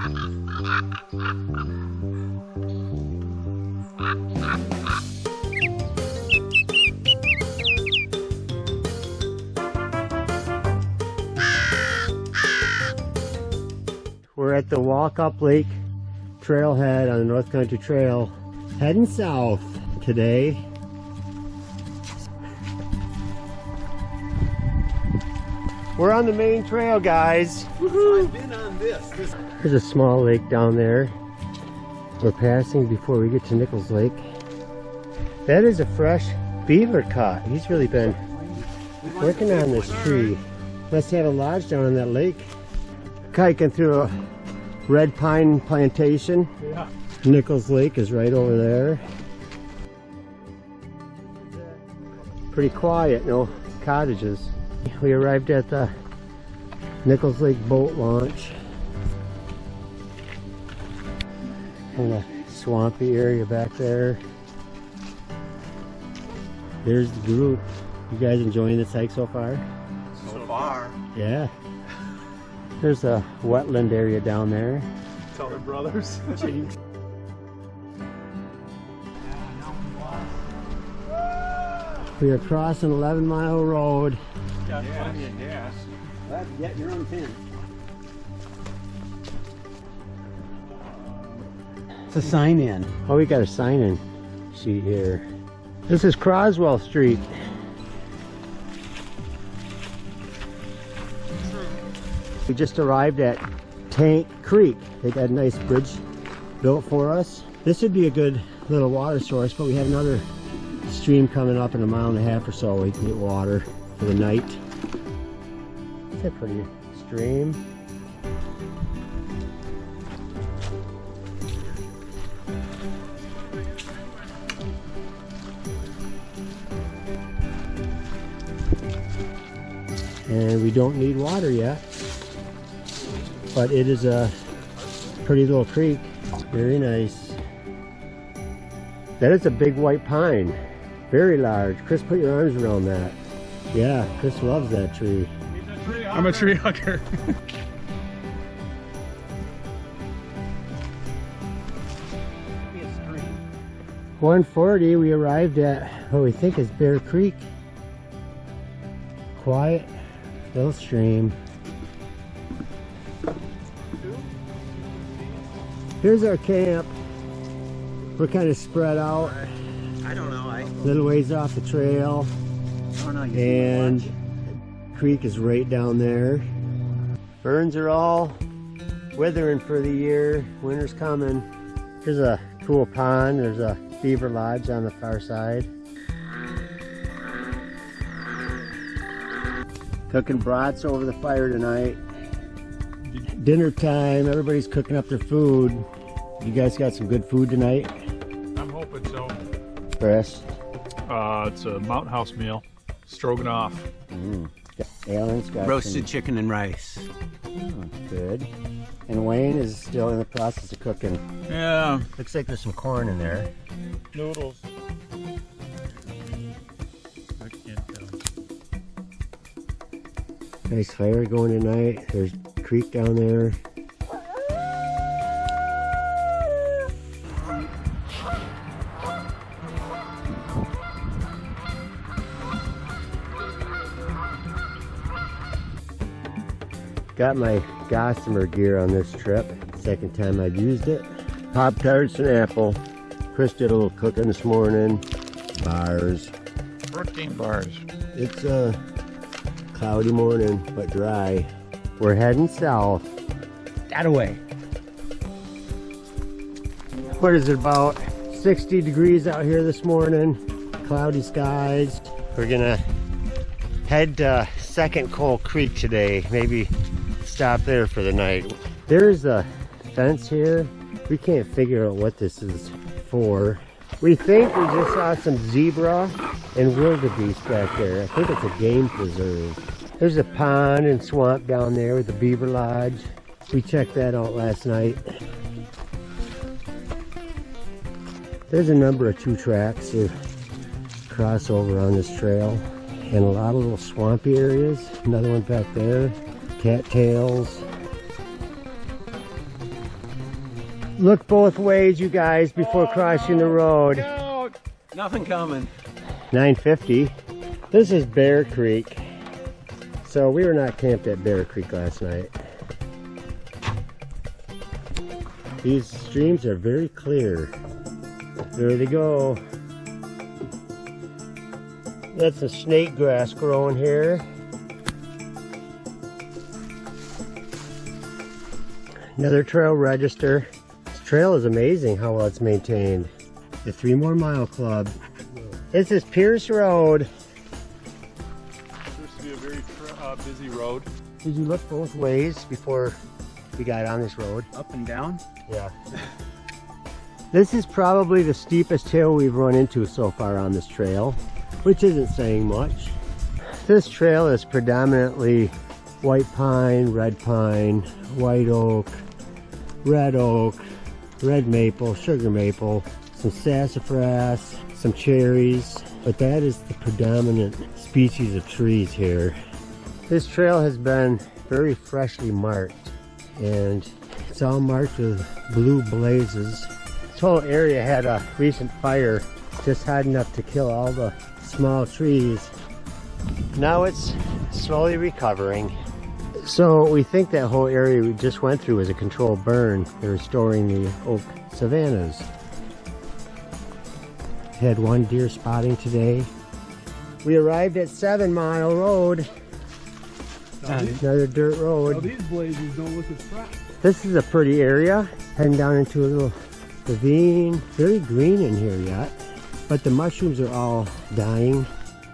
We're at the Walk Up Lake trailhead on the North Country Trail, heading south today. We're on the main trail, guys. Woohoo! I've been on this. There's a small lake down there. We're passing before we get to Nichols Lake. That is a fresh beaver cut. He's really been working on this tree. Must have a lodge down on that lake. Hiking through a red pine plantation. Yeah. Nichols Lake is right over there. Pretty quiet, no cottages. We arrived at the Nichols Lake boat launch. In the swampy area back there. There's the group. You guys enjoying this hike so far? So far. Yeah. There's a wetland area down there. Tell the brothers. We are crossing 11-mile road. Got plenty of gas. Glad to get your own tent. It's a sign in. Oh, we got a sign-in sheet here. This is Croswell Street. We just arrived at Tank Creek. They got a nice bridge built for us. This would be a good little water source, but we have another stream coming up in a mile and a half or so. We can get water for the night. It's a pretty stream. And we don't need water yet, but it is a pretty little creek. Very nice. That is a big white pine. Very large. Chris, put your arms around that. Yeah, Chris loves that tree. I'm a tree hugger. 1:40, we arrived at what we think is Bear Creek. Quiet little stream. Here's our camp. We're kind of spread out. I don't know. Little ways off the trail. And creek is right down there. Ferns are all withering for the year. Winter's coming. Here's a cool pond. There's a beaver lodge on the far side. Cooking brats over the fire tonight. Dinner time. Everybody's cooking up their food. You guys got some good food tonight? I'm hoping so. Chris? It's a Mountain House meal. Stroganoff. Alan's got Roasted chicken and rice. good. And Wayne is still in the process of cooking. Yeah. Looks like there's some corn in there. Noodles. I can't tell. Nice fire going tonight. There's a creek down there. Got my Gossamer gear on this trip. Second time I've used it. Pop-Tarts and apple. Chris did a little cooking this morning. Bars. Protein bars. It's a cloudy morning, but dry. We're heading south. That away. What is it, about 60 degrees out here this morning? Cloudy skies. We're gonna head to Second Coal Creek today. Maybe stop there for the night. There's a fence here. We can't figure out what this is for. We think we just saw some zebra and wildebeest back there. I think it's a game preserve. There's a pond and swamp down there with the beaver lodge. We checked that out last night. There's a number of 2 tracks to cross over on this trail, and a lot of little swampy areas. Another one back there. Cattails. Look both ways, you guys, before crossing the road. Nothing coming. 9:50. This is Bear Creek. So we were not camped at Bear Creek last night. These streams are very clear. There they go. That's a snake grass growing here. Another trail register. This trail is amazing how well it's maintained. The 3 More Mile Club. This is Pierce Road. Appears to be a very busy road. Did you look both ways before we got on this road? Up and down? Yeah. This is probably the steepest hill we've run into so far on this trail, which isn't saying much. This trail is predominantly white pine, red pine, white oak, red maple, sugar maple, some sassafras, some cherries, but that is the predominant species of trees here. This trail has been very freshly marked, and it's all marked with blue blazes. This whole area had a recent fire just hot enough to kill all the small trees. Now it's slowly recovering. So we think that whole area we just went through was a controlled burn. They're restoring the oak savannas. Had 1 deer spotting today. We arrived at 7 Mile Road. Another dirt road. Oh, these blazes don't look as fresh. This is a pretty area. Heading down into a little ravine. Very green in here yet, but the mushrooms are all dying.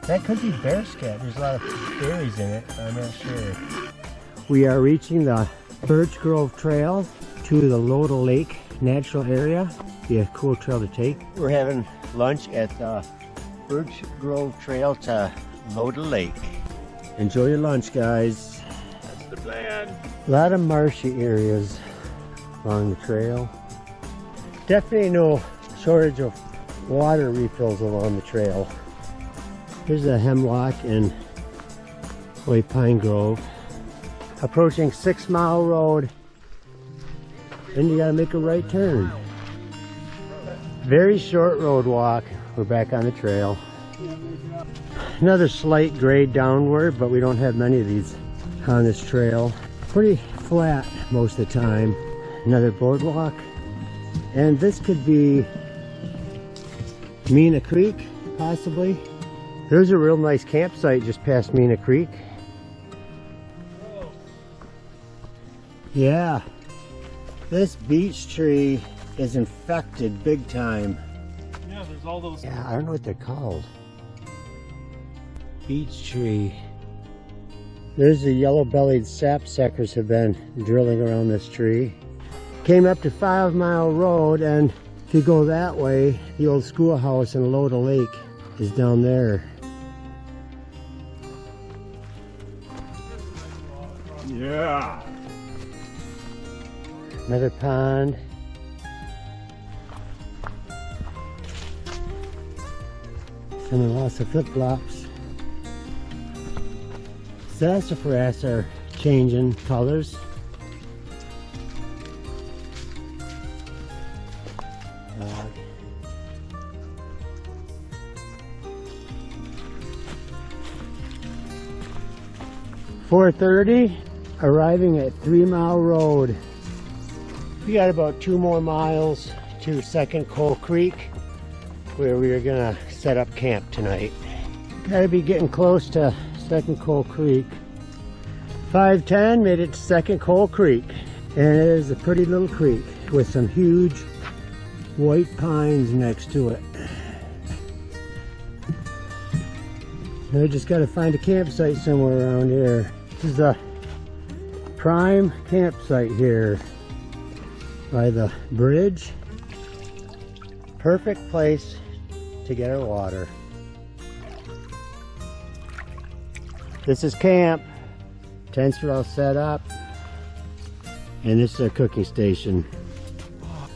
That could be bear scat. There's a lot of berries in it, but I'm not sure. We are reaching the Birch Grove Trail to the Newaygo Lake natural area. Be a cool trail to take. We're having lunch at the Birch Grove Trail to Newaygo Lake. Enjoy your lunch, guys. That's the plan. A lot of marshy areas along the trail. Definitely no shortage of water refills along the trail. Here's a hemlock and white pine grove. Approaching 6 Mile Road. Then you gotta make a right turn. Very short road walk. We're back on the trail. Another slight grade downward, but we don't have many of these on this trail. Pretty flat most of the time. Another boardwalk. And this could be Mina Creek, possibly. There's a real nice campsite just past Mina Creek. Yeah, this beech tree is infected big time. Yeah, there's all those. Yeah, I don't know what they're called. Beech tree. There's the yellow-bellied sapsuckers have been drilling around this tree. Came up to 5 Mile Road, and if you go that way, the old schoolhouse in Newaygo Lake is down there. Yeah. Another pond. And lots of flip-flops. Sassafras are changing colors. .4:30, arriving at 3 Mile Road. We got about 2 more miles to Second Coal Creek, where we are gonna set up camp tonight. Gotta be getting close to Second Coal Creek. 5:10, made it to Second Coal Creek. And it is a pretty little creek with some huge white pines next to it. And I just gotta find a campsite somewhere around here. This is a prime campsite here by the bridge. Perfect place to get our water. This is camp. Tents are all set up. And this is our cooking station.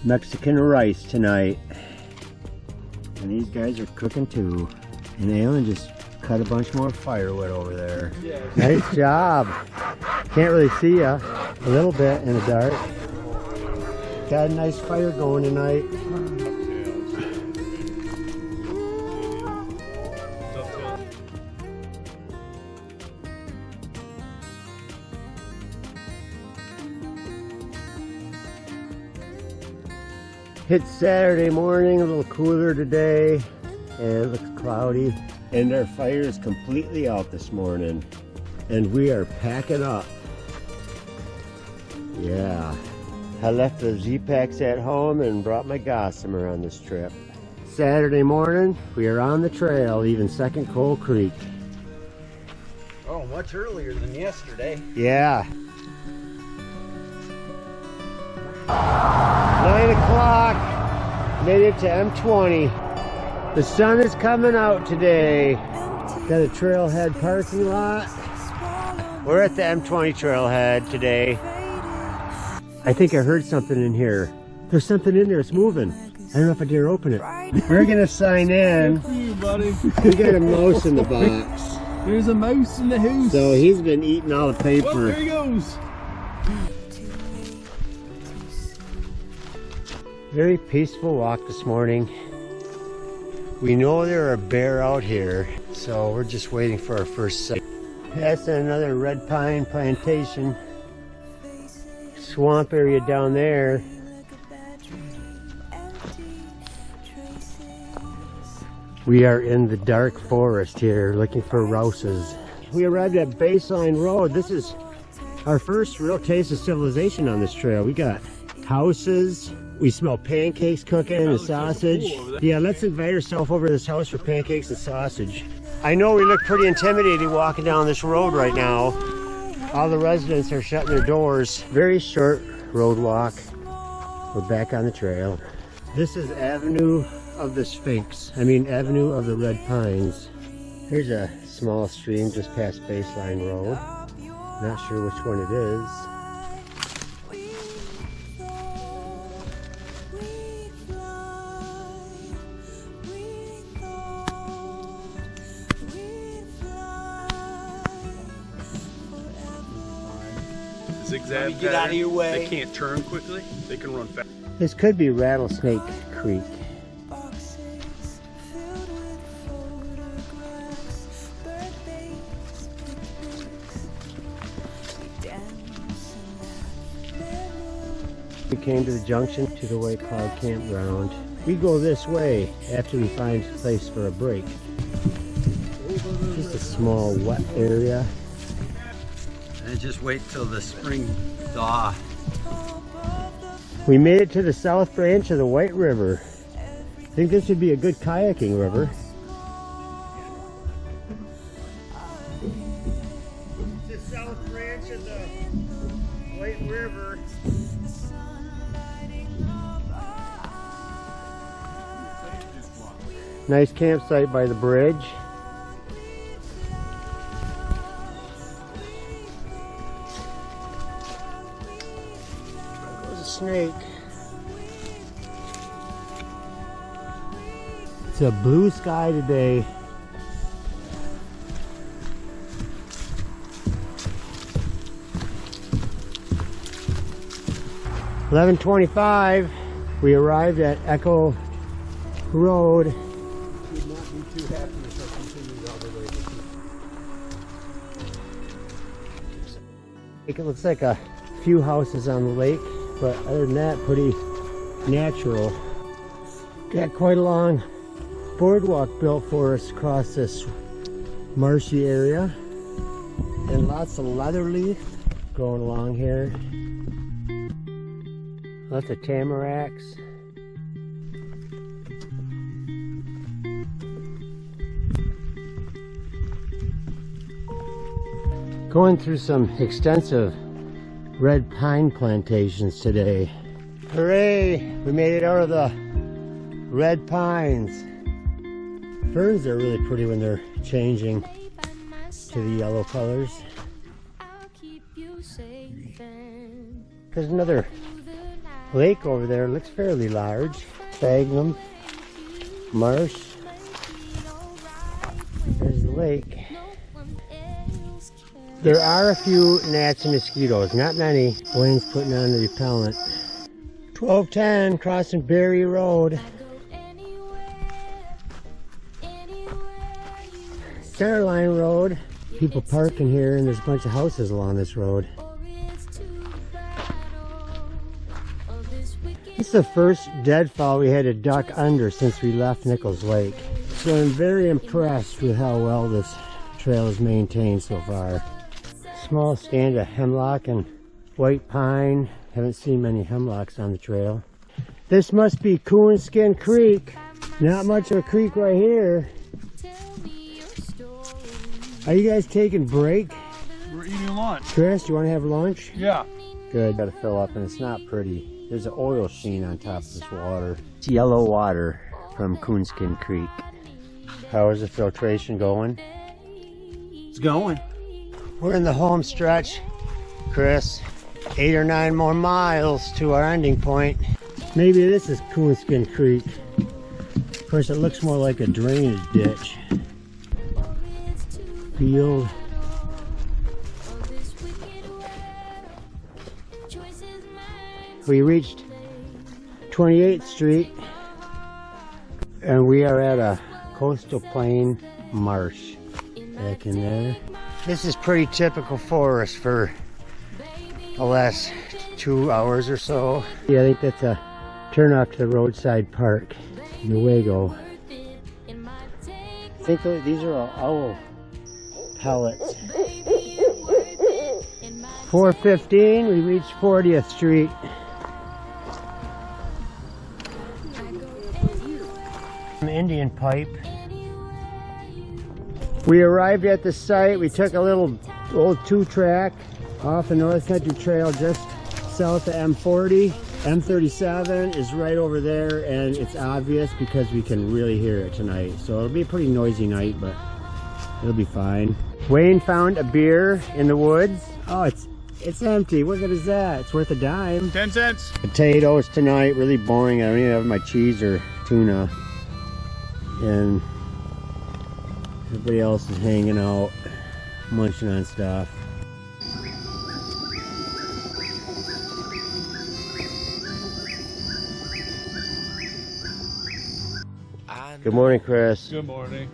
Mexican rice tonight. And these guys are cooking too. And Alan just cut a bunch more firewood over there. Yeah. Nice job. Can't really see ya a little bit in the dark. Got a nice fire going tonight. It's Saturday morning, a little cooler today, and it looks cloudy. And our fire is completely out this morning, and we are packing up. Yeah, I left the Z-Packs at home and brought my Gossamer on this trip. Saturday morning, we are on the trail, leaving Second Coal Creek. Oh, much earlier than yesterday. Yeah. 9 o'clock, made it to M20. The sun is coming out today. Got a trailhead parking lot. We're at the M20 trailhead today. I think I heard something in here. There's something in there, it's moving. I don't know if I dare open it. We're gonna sign in. Good for you, buddy. We got a mouse in the box. There's a mouse in the house. So he's been eating all the Oh, paper. there he goes. Very peaceful walk this morning. We know there are bear out here, so we're just waiting for our first sight. Passing another red pine plantation. Swamp area down there. We are in the dark forest here looking for rouses. We arrived at Baseline Road. This is our first real taste of civilization on this trail. We got houses. We smell pancakes cooking and sausage. Yeah, let's invite ourselves over to this house for pancakes and sausage. I know we look pretty intimidating walking down this road right now. All the residents are shutting their doors. Very short road walk. We're back on the trail. This is Avenue of the Sphinx. Avenue of the Red Pines. Here's a small stream just past Baseline Road. Not sure which one it is. Zigzag Get out of your way. They can't turn quickly. They can run fast. This could be Rattlesnake Creek. We came to the junction to the White Cloud Campground. We go this way after we find a place for a break. Just a small wet area. And just wait till the spring thaw. We made it to the south branch of the White River. I think this would be a good kayaking river. It's the south branch of the White River. Nice campsite by the bridge. There's a snake. It's a blue sky today. $11:25. We arrived at Echo Road. Would not be too happy if I continued all the way to It looks like a few houses on the lake, but other than that, pretty natural. Got quite a long boardwalk built for us across this marshy area, and lots of leather leaf going along here. Lots of tamaracks. Going through some extensive red pine plantations today. Hooray! We made it out of the red pines. Ferns are really pretty when they're changing to the yellow colors. There's another lake over there. It looks fairly large. Sphagnum, marsh. There's the lake. There are a few gnats and mosquitoes, not many. Blaine's putting on the repellent. 1210 crossing Berry Road. Centerline Road. People parking here and there's a bunch of houses along this road. This is the first deadfall we had to duck under since we left Nichols Lake. So I'm very impressed with how well this trail is maintained so far. Small stand of hemlock and white pine. Haven't seen many hemlocks on the trail. This must be Coonskin Creek. Not much of a creek right here. Are you guys taking a break? We're eating lunch. Chris, you want to have lunch? Yeah. Good. Gotta fill up and it's not pretty. There's an oil sheen on top of this water. It's yellow water from Coonskin Creek. How is the filtration going? It's going. We're in the home stretch, Chris. 8 or 9 more miles to our ending point. Maybe this is Coonskin Creek. Of course, it looks more like a drainage ditch. Field. We reached 28th Street and we are at a coastal plain marsh back in there. This is pretty typical for us for the last 2 hours or so. Yeah, I think that's a turn off to the roadside park, Newaygo. I think these are all owl pellets. 4:15, we reached 40th Street. Indian pipe. We arrived at the site. We took a little old 2-track off the North Country Trail just south of M40. M37 is right over there and it's obvious because we can really hear it tonight. So it'll be a pretty noisy night, but it'll be fine. Wayne found a beer in the woods. Oh, it's empty. What good is that? It's worth a dime. 10 cents. Potatoes tonight, really boring. I don't even have my cheese or tuna. And everybody else is hanging out, munching on stuff. Good morning, Chris. Good morning.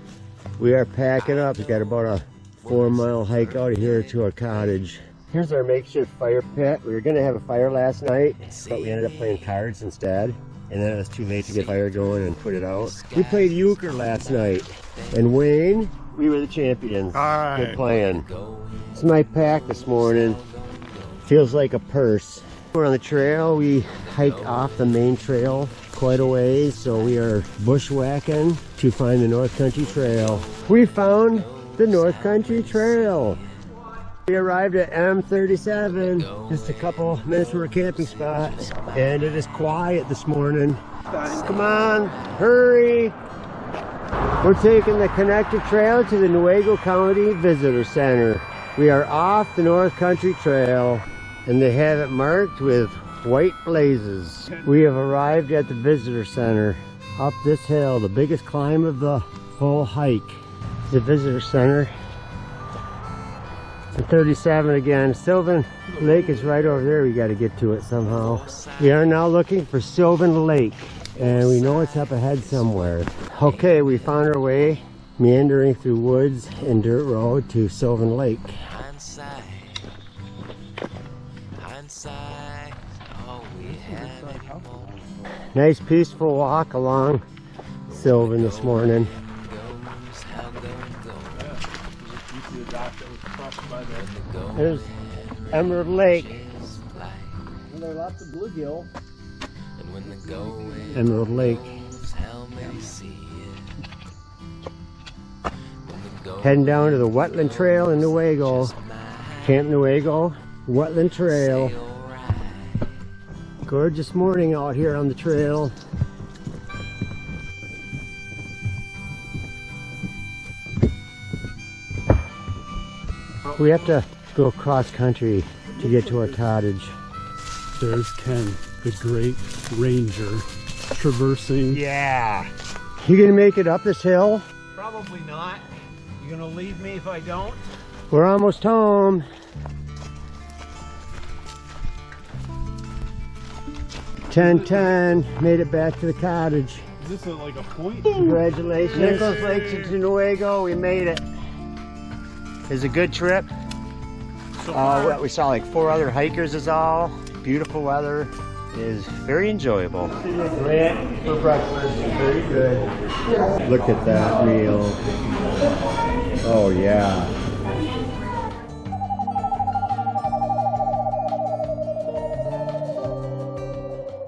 We are packing up. We got about a 4-mile hike out of here to our cottage. Here's our makeshift fire pit. We were going to have a fire last night, but we ended up playing cards instead. And then it was too late to get fire going and put it out. We played euchre last night. And Wayne, we were the champions. All right. Good playing. This is my pack this morning. Feels like a purse. We're on the trail. We hiked off the main trail quite a ways. So we are bushwhacking to find the North Country Trail. We found the North Country Trail. We arrived at M37, just a couple minutes from our camping spot, and it is quiet this morning. Come on, hurry! We're taking the connected trail to the Newaygo County Visitor Center. We are off the North Country Trail, and they have it marked with white blazes. We have arrived at the Visitor Center. Up this hill, the biggest climb of the whole hike. The Visitor Center. 37 again. Sylvan Lake is right over there. We got to get to it somehow. We are now looking for Sylvan Lake, and we know it's up ahead somewhere. Okay, we found our way meandering through woods and dirt road to Sylvan Lake. Nice peaceful walk along Sylvan this morning. There's Emerald Lake. And there are lots of bluegill. Emerald Lake. Heading down to the Wetland Trail in Newaygo. Camp Newaygo, Wetland Trail. Gorgeous morning out here on the trail. We have to go cross country to get to our cottage. There's Ken, the great ranger, traversing. Yeah. You gonna make it up this hill? Probably not. You gonna leave me if I don't? We're almost home. 10:10, made it back to the cottage. Is this like a point? Congratulations. Nichols Lake to Newaygo, we made it. It was a good trip. We saw like 4 other hikers is all. Beautiful weather. It is very enjoyable. Grant for breakfast, very good. Look at that meal. Oh yeah.